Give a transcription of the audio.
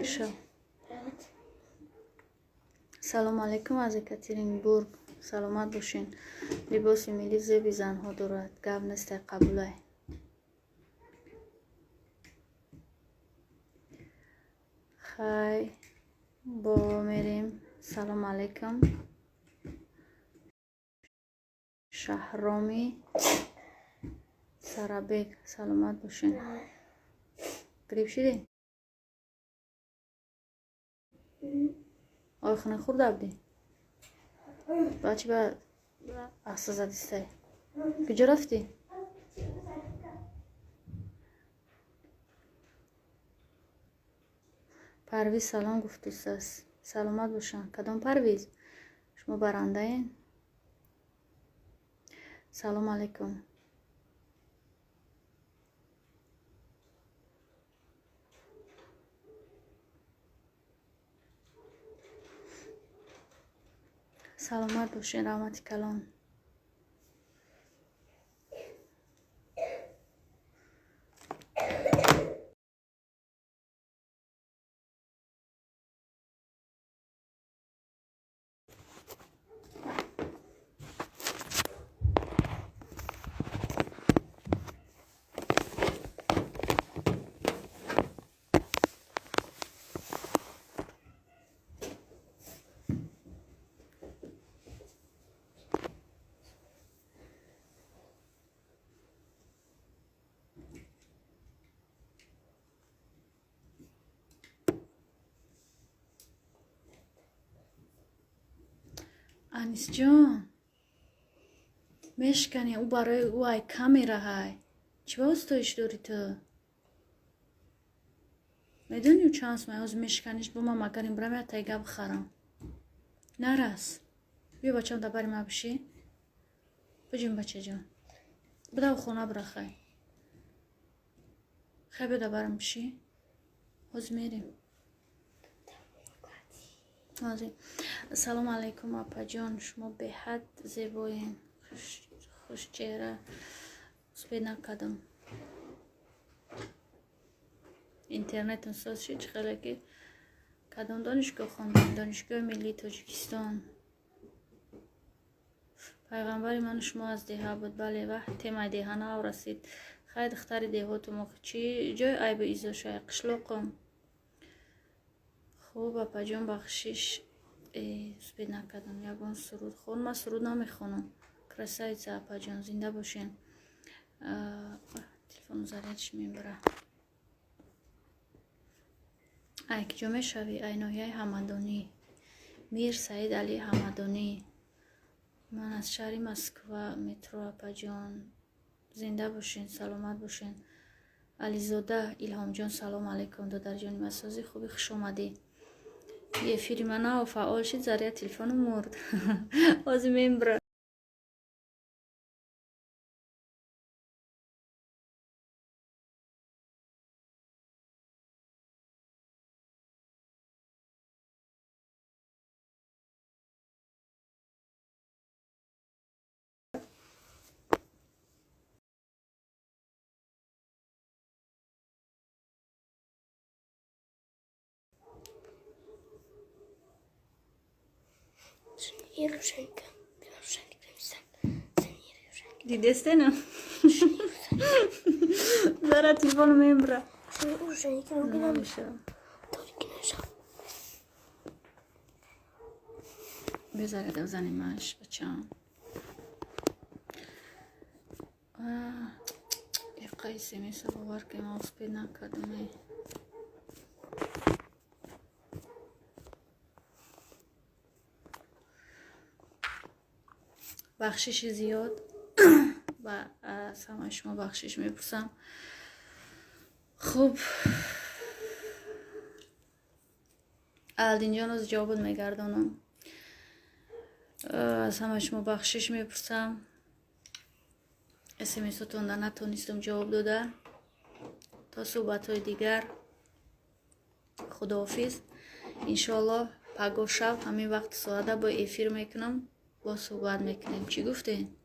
شو. سلام علیکم از екатеринбург. سلامت باشین. لباس ملی زیبی زنها دارد. گپ نیست قبوله. خی با میریم. سلام علیکم. شهرامی سرابک. سلامت باشین. گریب شدی؟ آی خونه خورد عبدی؟ بچه با احسا زدیسته کجا رفتی؟ پرویز سلام گفت است. سلامت باشن. کدام پرویز؟ شما برنده این؟ سلام علیکم. سلامت باشین. رحمت کلام. انیس جان مشکنی او برای او ای کامیرا های چی باز تویش داری تو؟ میدونی او چند اسمه از مشکنیش با ما مگریم برم یا تایگه بخرم نرس بیا بچم دا بریم بشی بجیم بچه جان بده او خونه برا خیلی بده برم بشی از میریم. سلام علیکم اپا جان. شما به حد زیبایین. خوش چهره. سپید نکدم اینترنت انساز شد خیلی که کدام دانشگاه خوندم؟ دانشگاه ملی تاجیکستان. پیغمبر من شما از دیها بود. بله وقت تیمای دیها نو رسید. خیلی دختر دیهاتو موقع چی جای عیب ایزا شای قشلاقم خوب اپا جان بخشش سپید نکدم. یکان سرود خون ما سرود نمیخونم. کرسایت اپا جان زنده باشین. تلفن زرینش میبره ای که جمعه شوی ای ناحیه همدانی. میر سعید علی همدانی. من از شهر مسکو مترو اپا جان زنده باشین. سلامت باشین. علیزاده الهام جان سلام علیکم. دادر جان مسازی خوبی خوش آمدی. یه فیری من فعال شد ذریعه تلفن مرد از میمبره دیدسته نه ذره تلفن میمبره بذاره دوزنیمش بچم. یه قیسی میسه باور که ما سپید نکردم. بخشش زیاد و از همه شما بخشش میپرسم. خوب الدین جان از جوابت میگردانم. از همه شما بخشش میپرسم. اسمساتون را نتونستم جواب داده. تا صحبت های دیگر خداحافظ. انشالله پگاه شب همین وقت ساعته با افیر میکنم با صحبت میکنیم. چی گفتین؟